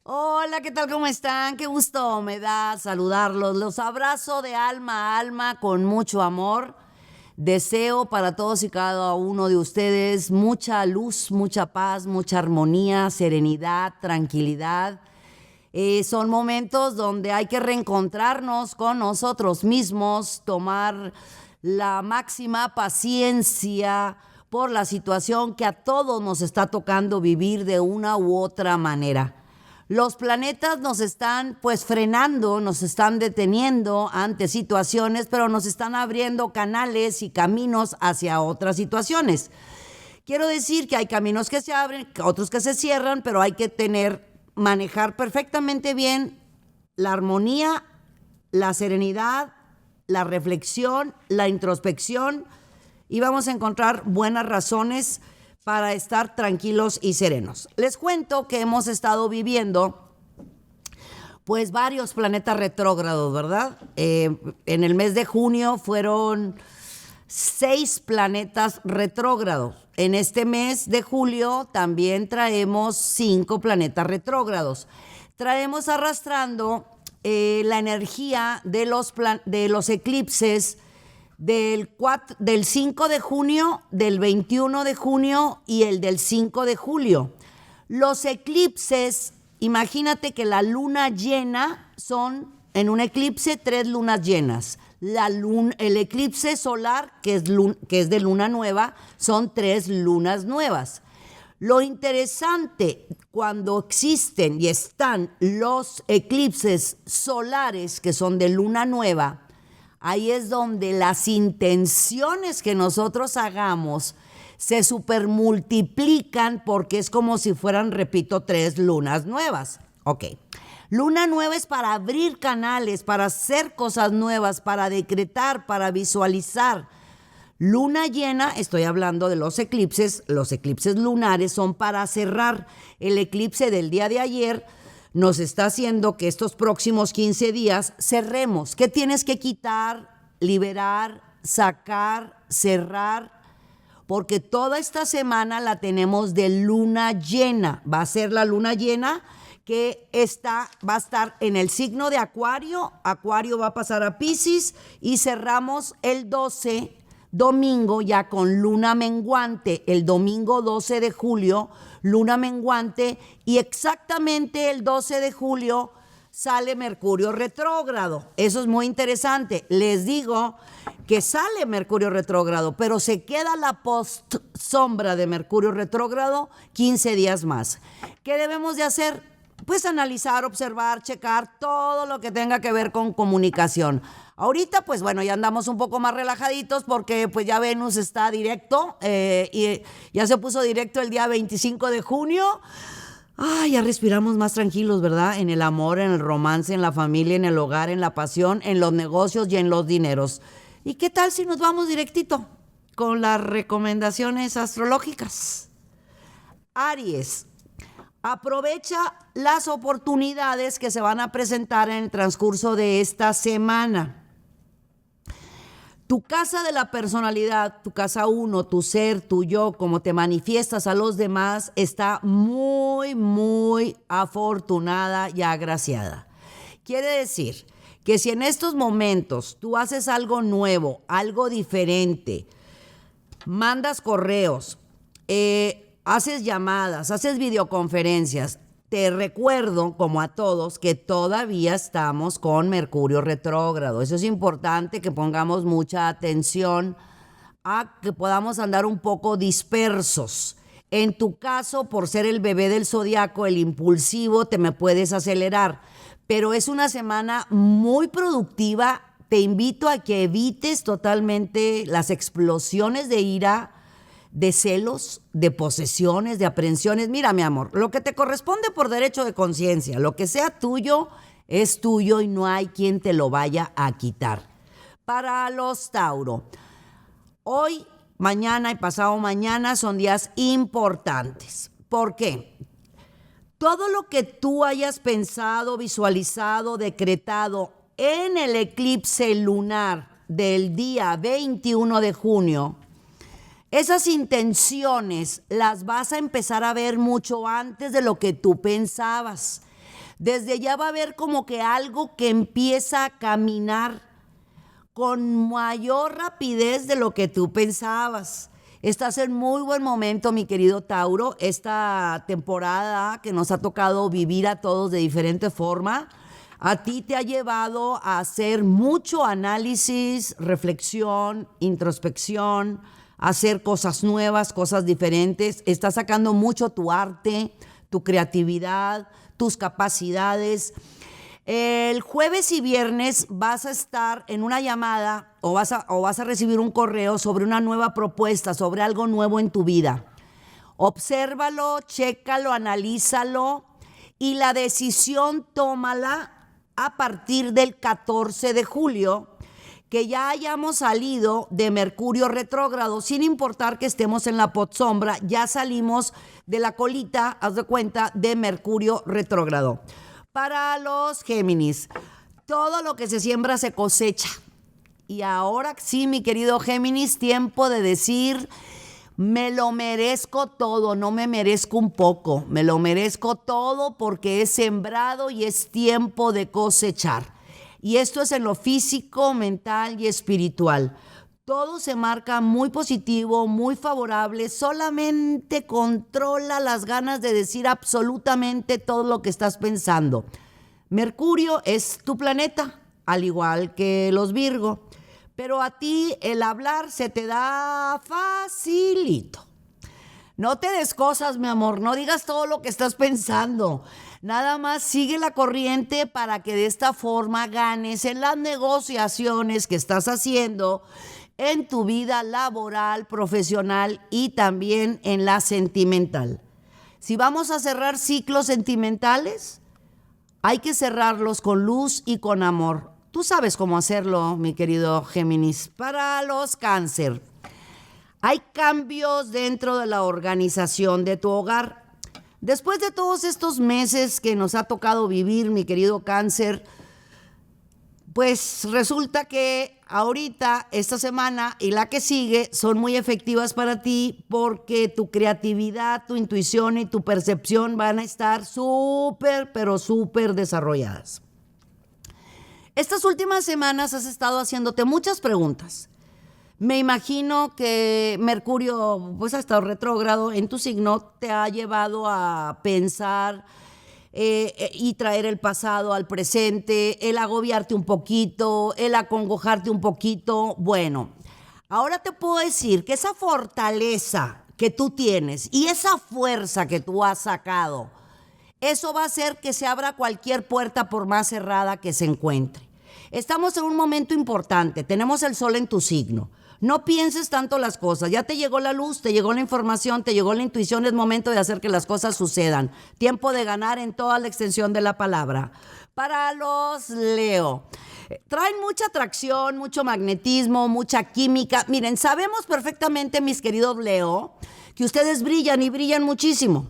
Hola, ¿qué tal? ¿Cómo están? Qué gusto me da saludarlos. Los abrazo de alma a alma con mucho amor. Deseo para todos y cada uno de ustedes mucha luz, mucha paz, mucha armonía, serenidad, tranquilidad. Son momentos donde hay que reencontrarnos con nosotros mismos, tomar la máxima paciencia por la situación que a todos nos está tocando vivir de una u otra manera. Los planetas nos están pues frenando, nos están deteniendo ante situaciones, pero nos están abriendo canales y caminos hacia otras situaciones. Quiero decir que hay caminos que se abren, otros que se cierran, pero hay que manejar perfectamente bien la armonía, la serenidad, la reflexión, la introspección y vamos a encontrar buenas razones para estar tranquilos y serenos. Les cuento que hemos estado viviendo pues varios planetas retrógrados, ¿verdad? En el mes de junio fueron 6 planetas retrógrados. En este mes de julio también traemos 5 planetas retrógrados. Traemos arrastrando la energía de los eclipses del 5 de junio, del 21 de junio y el del 5 de julio. Los eclipses, imagínate que la luna llena son, en un eclipse, 3 lunas llenas. El eclipse solar, que es de luna nueva, son 3 lunas nuevas. Lo interesante cuando existen y están los eclipses solares, que son de luna nueva, ahí es donde las intenciones que nosotros hagamos se supermultiplican porque es como si fueran, repito, 3 lunas nuevas. Ok. Luna nueva es para abrir canales, para hacer cosas nuevas, para decretar, para visualizar. Luna llena, estoy hablando de los eclipses lunares son para cerrar. El eclipse del día de ayer nos está haciendo que estos próximos 15 días cerremos. ¿Qué tienes que quitar, liberar, sacar, cerrar? Porque toda esta semana la tenemos de luna llena. Va a ser la luna llena que va a estar en el signo de Acuario. Acuario va a pasar a Piscis y cerramos el 12, domingo, ya con luna menguante. El domingo 12 de julio, luna menguante, y exactamente el 12 de julio sale Mercurio retrógrado. Eso es muy interesante. Les digo que sale Mercurio retrógrado, pero se queda la post sombra de Mercurio retrógrado 15 días más. ¿Qué debemos de hacer? Pues analizar, observar, checar todo lo que tenga que ver con comunicación. Ahorita, pues bueno, ya andamos un poco más relajaditos porque pues ya Venus está directo y ya se puso directo el día 25 de junio. Ya respiramos más tranquilos, ¿verdad? En el amor, en el romance, en la familia, en el hogar, en la pasión, en los negocios y en los dineros. ¿Y qué tal si nos vamos directito con las recomendaciones astrológicas? Aries. Aprovecha las oportunidades que se van a presentar en el transcurso de esta semana. Tu casa de la personalidad, tu casa 1, tu ser, tu yo, como te manifiestas a los demás, está muy, muy afortunada y agraciada. Quiere decir que si en estos momentos tú haces algo nuevo, algo diferente, mandas correos, haces llamadas, haces videoconferencias, te recuerdo, como a todos, que todavía estamos con Mercurio retrógrado. Eso es importante que pongamos mucha atención a que podamos andar un poco dispersos. En tu caso, por ser el bebé del zodiaco, el impulsivo, te me puedes acelerar. Pero es una semana muy productiva. Te invito a que evites totalmente las explosiones de ira, de celos, de posesiones, de aprehensiones. Mira, mi amor, lo que te corresponde por derecho de conciencia, lo que sea tuyo, es tuyo y no hay quien te lo vaya a quitar. Para los Tauro, hoy, mañana y pasado mañana son días importantes. ¿Por qué? Todo lo que tú hayas pensado, visualizado, decretado en el eclipse lunar del día 21 de junio, esas intenciones las vas a empezar a ver mucho antes de lo que tú pensabas. Desde ya va a haber como que algo que empieza a caminar con mayor rapidez de lo que tú pensabas. Estás en muy buen momento, mi querido Tauro. Esta temporada que nos ha tocado vivir a todos de diferente forma, a ti te ha llevado a hacer mucho análisis, reflexión, introspección, hacer cosas nuevas, cosas diferentes. Estás sacando mucho tu arte, tu creatividad, tus capacidades. El jueves y viernes vas a estar en una llamada o vas a recibir un correo sobre una nueva propuesta, sobre algo nuevo en tu vida. Obsérvalo, chécalo, analízalo y la decisión tómala a partir del 14 de julio, que ya hayamos salido de Mercurio retrógrado, sin importar que estemos en la podsombra, ya salimos de la colita, haz de cuenta, de Mercurio retrógrado. Para los Géminis, todo lo que se siembra se cosecha. Y ahora sí, mi querido Géminis, tiempo de decir, me lo merezco todo, no me merezco un poco, me lo merezco todo porque he sembrado y es tiempo de cosechar. Y esto es en lo físico, mental y espiritual. Todo se marca muy positivo, muy favorable. Solamente controla las ganas de decir absolutamente todo lo que estás pensando. Mercurio es tu planeta, al igual que los Virgo. Pero a ti el hablar se te da facilito. No te des cosas, mi amor, no digas todo lo que estás pensando. Nada más sigue la corriente para que de esta forma ganes en las negociaciones que estás haciendo en tu vida laboral, profesional y también en la sentimental. Si vamos a cerrar ciclos sentimentales, hay que cerrarlos con luz y con amor. Tú sabes cómo hacerlo, mi querido Géminis. Para los Cáncer, hay cambios dentro de la organización de tu hogar. Después de todos estos meses que nos ha tocado vivir, mi querido Cáncer, pues resulta que ahorita, esta semana y la que sigue son muy efectivas para ti porque tu creatividad, tu intuición y tu percepción van a estar súper, pero súper desarrolladas. Estas últimas semanas has estado haciéndote muchas preguntas. Me imagino que Mercurio, pues ha estado retrógrado en tu signo, te ha llevado a pensar y traer el pasado al presente, el agobiarte un poquito, el acongojarte un poquito. Bueno, ahora te puedo decir que esa fortaleza que tú tienes y esa fuerza que tú has sacado, eso va a hacer que se abra cualquier puerta por más cerrada que se encuentre. Estamos en un momento importante, tenemos el sol en tu signo. No pienses tanto las cosas, ya te llegó la luz, te llegó la información, te llegó la intuición, es momento de hacer que las cosas sucedan. Tiempo de ganar en toda la extensión de la palabra. Para los Leo, traen mucha atracción, mucho magnetismo, mucha química. Miren, sabemos perfectamente, mis queridos Leo, que ustedes brillan y brillan muchísimo,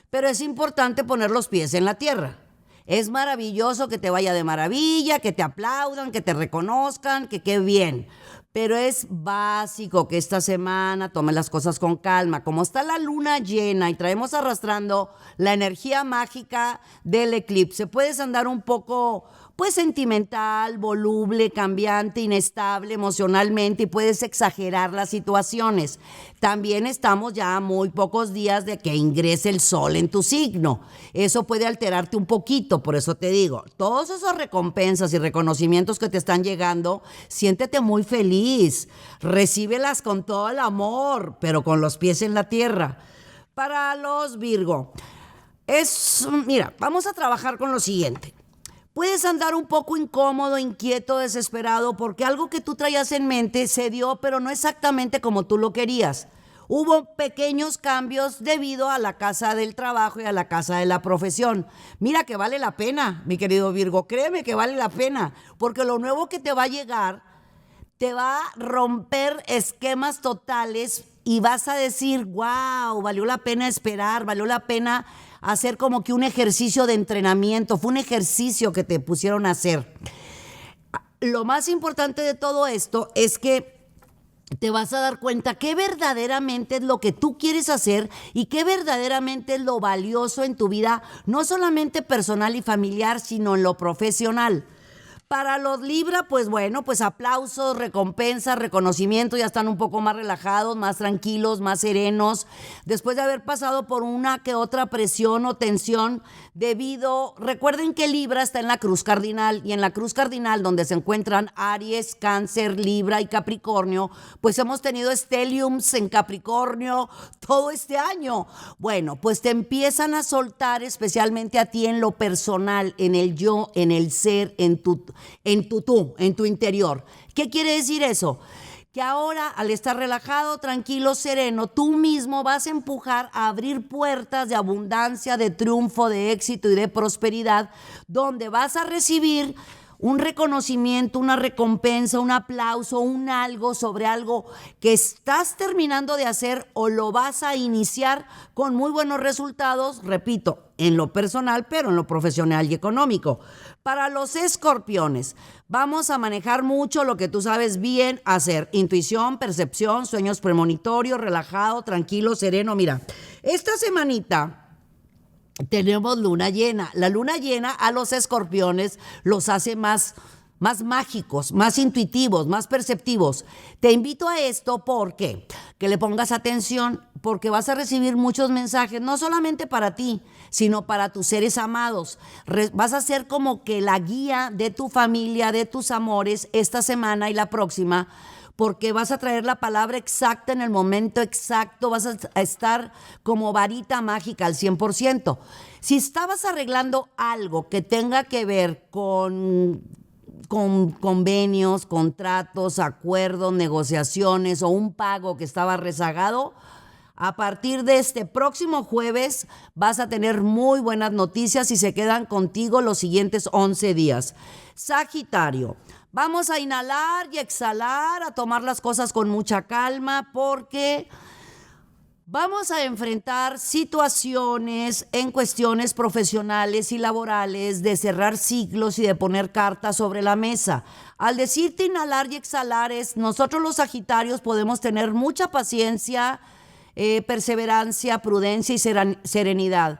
pero es importante poner los pies en la tierra. Es maravilloso que te vaya de maravilla, que te aplaudan, que te reconozcan, que qué bien. Pero es básico que esta semana tomes las cosas con calma. Como está la luna llena y traemos arrastrando la energía mágica del eclipse, puedes andar un poco, pues, sentimental, voluble, cambiante, inestable emocionalmente y puedes exagerar las situaciones. También estamos ya a muy pocos días de que ingrese el sol en tu signo. Eso puede alterarte un poquito, por eso te digo, todas esas recompensas y reconocimientos que te están llegando, siéntete muy feliz, recíbelas con todo el amor, pero con los pies en la tierra. Para los Virgo, mira, vamos a trabajar con lo siguiente. Puedes andar un poco incómodo, inquieto, desesperado, porque algo que tú traías en mente se dio, pero no exactamente como tú lo querías. Hubo pequeños cambios debido a la casa del trabajo y a la casa de la profesión. Mira que vale la pena, mi querido Virgo, créeme que vale la pena, porque lo nuevo que te va a llegar te va a romper esquemas totales y vas a decir, wow, valió la pena esperar, valió la pena hacer como que un ejercicio de entrenamiento, fue un ejercicio que te pusieron a hacer. Lo más importante de todo esto es que te vas a dar cuenta qué verdaderamente es lo que tú quieres hacer y qué verdaderamente es lo valioso en tu vida, no solamente personal y familiar, sino en lo profesional. Para los Libra, pues bueno, pues aplausos, recompensas, reconocimiento, ya están un poco más relajados, más tranquilos, más serenos, después de haber pasado por una que otra presión o tensión recuerden que Libra está en la cruz cardinal, y en la cruz cardinal donde se encuentran Aries, Cáncer, Libra y Capricornio, pues hemos tenido stelliums en Capricornio todo este año. Bueno, pues te empiezan a soltar, especialmente a ti en lo personal, en el yo, en el ser, en tu tú, en tu interior. ¿Qué quiere decir eso? Que ahora, al estar relajado, tranquilo, sereno, tú mismo vas a empujar a abrir puertas de abundancia, de triunfo, de éxito y de prosperidad, donde vas a recibir un reconocimiento, una recompensa, un aplauso, un algo sobre algo que estás terminando de hacer o lo vas a iniciar con muy buenos resultados, repito, en lo personal, pero en lo profesional y económico. Para los escorpiones, vamos a manejar mucho lo que tú sabes bien hacer: intuición, percepción, sueños premonitorios, relajado, tranquilo, sereno. Mira, esta semanita tenemos luna llena. La luna llena a los escorpiones los hace más mágicos, más intuitivos, más perceptivos. Te invito a esto porque que le pongas atención, porque vas a recibir muchos mensajes, no solamente para ti, sino para tus seres amados. Vas a ser como que la guía de tu familia, de tus amores, esta semana y la próxima, porque vas a traer la palabra exacta en el momento exacto, vas a estar como varita mágica al 100%. Si estabas arreglando algo que tenga que ver con convenios, contratos, acuerdos, negociaciones o un pago que estaba rezagado, a partir de este próximo jueves vas a tener muy buenas noticias y se quedan contigo los siguientes 11 días. Sagitario, vamos a inhalar y exhalar, a tomar las cosas con mucha calma, porque vamos a enfrentar situaciones en cuestiones profesionales y laborales de cerrar ciclos y de poner cartas sobre la mesa. Al decirte inhalar y exhalar, nosotros los Sagitarios podemos tener mucha paciencia, perseverancia, prudencia y serenidad,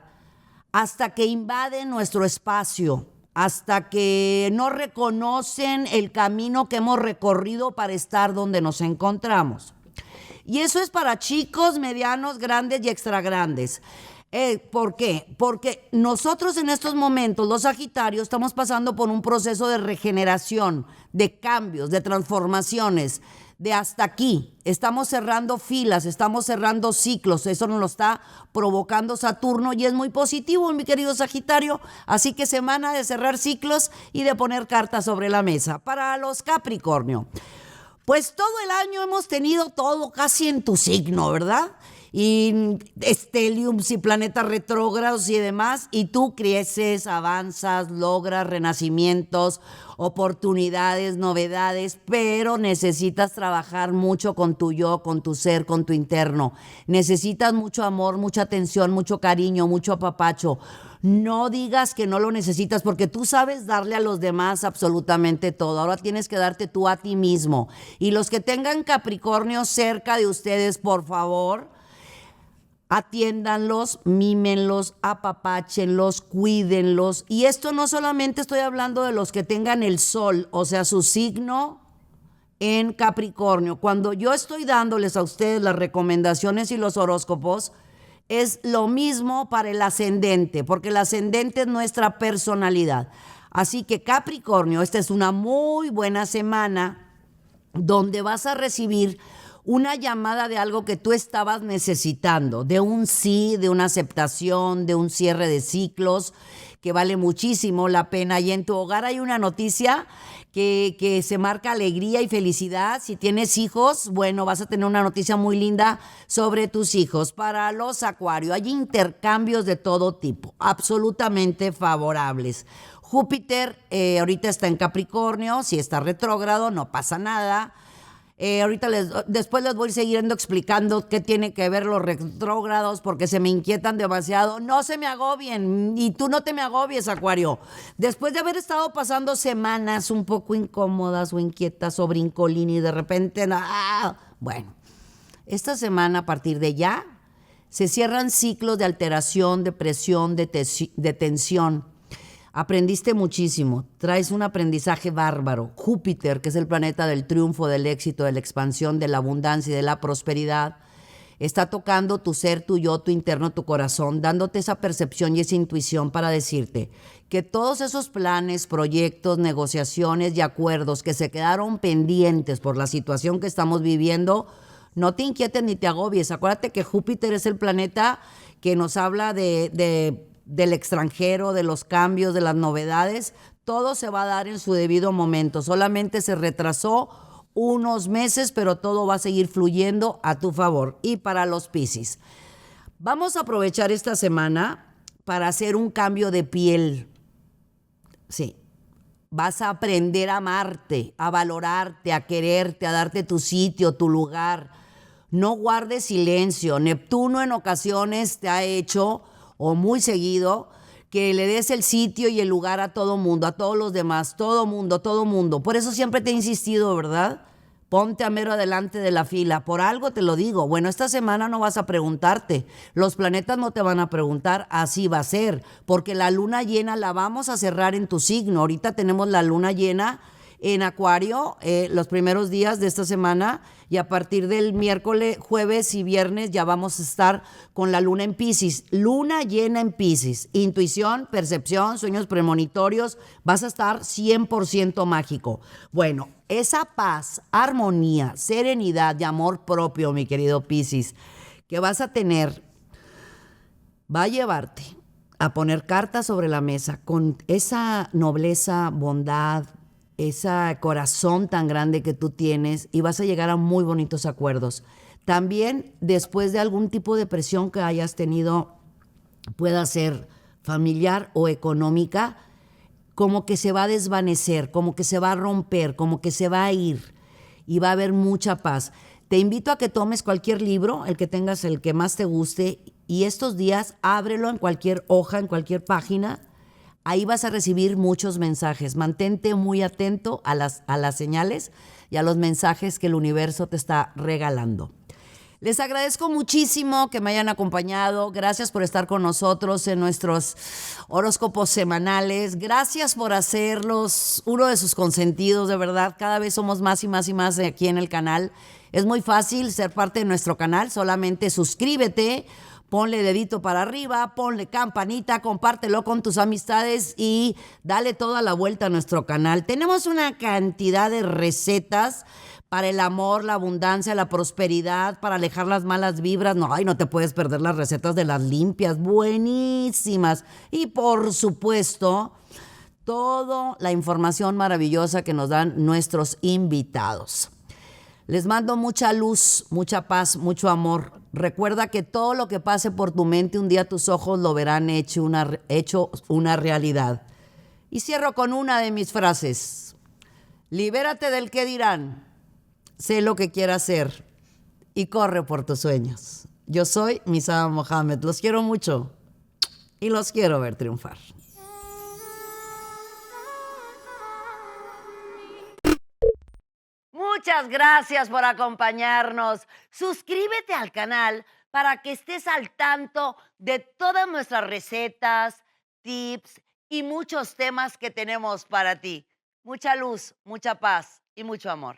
hasta que invaden nuestro espacio, hasta que no reconocen el camino que hemos recorrido para estar donde nos encontramos. Y eso es para chicos, medianos, grandes y extra grandes. ¿Por qué? Porque nosotros en estos momentos, los Sagitarios, estamos pasando por un proceso de regeneración, de cambios, de transformaciones, de hasta aquí. Estamos cerrando filas, estamos cerrando ciclos. Eso nos lo está provocando Saturno y es muy positivo, mi querido Sagitario. Así que semana de cerrar ciclos y de poner cartas sobre la mesa. Para los Capricornio, pues todo el año hemos tenido todo casi en tu signo, ¿verdad? Y stelliums y planetas retrógrados y demás, y tú creces, avanzas, logras renacimientos, oportunidades, novedades, pero necesitas trabajar mucho con tu yo, con tu ser, con tu interno. Necesitas mucho amor, mucha atención, mucho cariño, mucho apapacho. No digas que no lo necesitas, porque tú sabes darle a los demás absolutamente todo. Ahora tienes que darte tú a ti mismo. Y los que tengan Capricornio cerca de ustedes, por favor, atiéndanlos, mímenlos, apapáchenlos, cuídenlos. Y esto no solamente estoy hablando de los que tengan el sol, o sea, su signo en Capricornio. Cuando yo estoy dándoles a ustedes las recomendaciones y los horóscopos, es lo mismo para el ascendente, porque el ascendente es nuestra personalidad. Así que Capricornio, esta es una muy buena semana donde vas a recibir una llamada de algo que tú estabas necesitando, de un sí, de una aceptación, de un cierre de ciclos, que vale muchísimo la pena. Y en tu hogar hay una noticia que se marca alegría y felicidad. Si tienes hijos, bueno, vas a tener una noticia muy linda sobre tus hijos. Para los Acuario, hay intercambios de todo tipo, absolutamente favorables. Júpiter ahorita está en Capricornio, si está retrógrado no pasa nada. Después les voy siguiendo explicando qué tiene que ver los retrógrados, porque se me inquietan demasiado. No se me agobien, y tú no te me agobies, Acuario. Después de haber estado pasando semanas un poco incómodas o inquietas o brincolín y de repente Bueno, esta semana a partir de ya se cierran ciclos de alteración, de presión, de tensión. Aprendiste muchísimo, traes un aprendizaje bárbaro. Júpiter, que es el planeta del triunfo, del éxito, de la expansión, de la abundancia y de la prosperidad, está tocando tu ser, tu yo, tu interno, tu corazón, dándote esa percepción y esa intuición para decirte que todos esos planes, proyectos, negociaciones y acuerdos que se quedaron pendientes por la situación que estamos viviendo, no te inquietes ni te agobies. Acuérdate que Júpiter es el planeta que nos habla del extranjero, de los cambios, de las novedades. Todo se va a dar en su debido momento. Solamente se retrasó unos meses, pero todo va a seguir fluyendo a tu favor. Y para los Piscis, vamos a aprovechar esta semana para hacer un cambio de piel. Sí, vas a aprender a amarte, a valorarte, a quererte, a darte tu sitio, tu lugar. No guardes silencio. Neptuno en ocasiones te ha hecho, o muy seguido, que le des el sitio y el lugar a todo mundo, a todos los demás, todo mundo, todo mundo. Por eso siempre te he insistido, ¿verdad? Ponte a mero adelante de la fila. Por algo te lo digo. Bueno, esta semana no vas a preguntarte. Los planetas no te van a preguntar. Así va a ser. Porque la luna llena la vamos a cerrar en tu signo. Ahorita tenemos la luna llena en Acuario los primeros días de esta semana, y a partir del miércoles, jueves y viernes ya vamos a estar con la luna en Piscis. Luna llena en Piscis. Intuición, percepción, sueños premonitorios. Vas a estar 100% mágico. Bueno, esa paz, armonía, serenidad y amor propio, mi querido Piscis, que vas a tener, va a llevarte a poner cartas sobre la mesa con esa nobleza, bondad, ese corazón tan grande que tú tienes, y vas a llegar a muy bonitos acuerdos. También, después de algún tipo de presión que hayas tenido, pueda ser familiar o económica, como que se va a desvanecer, como que se va a romper, como que se va a ir, y va a haber mucha paz. Te invito a que tomes cualquier libro, el que tengas, el que más te guste, y estos días ábrelo en cualquier hoja, en cualquier página. Ahí vas a recibir muchos mensajes. Mantente muy atento a las señales y a los mensajes que el universo te está regalando. Les agradezco muchísimo que me hayan acompañado. Gracias por estar con nosotros en nuestros horóscopos semanales. Gracias por hacerlos uno de sus consentidos, de verdad. Cada vez somos más y más y más aquí en el canal. Es muy fácil ser parte de nuestro canal. Solamente suscríbete, ponle dedito para arriba, ponle campanita, compártelo con tus amistades y dale toda la vuelta a nuestro canal. Tenemos una cantidad de recetas para el amor, la abundancia, la prosperidad, para alejar las malas vibras. No te puedes perder las recetas de las limpias, buenísimas. Y por supuesto, toda la información maravillosa que nos dan nuestros invitados. Les mando mucha luz, mucha paz, mucho amor. Recuerda que todo lo que pase por tu mente, un día tus ojos lo verán hecho una realidad. Y cierro con una de mis frases. Libérate del qué dirán. Sé lo que quieras hacer y corre por tus sueños. Yo soy Misada Mohamed. Los quiero mucho y los quiero ver triunfar. Muchas gracias por acompañarnos. Suscríbete al canal para que estés al tanto de todas nuestras recetas, tips y muchos temas que tenemos para ti. Mucha luz, mucha paz y mucho amor.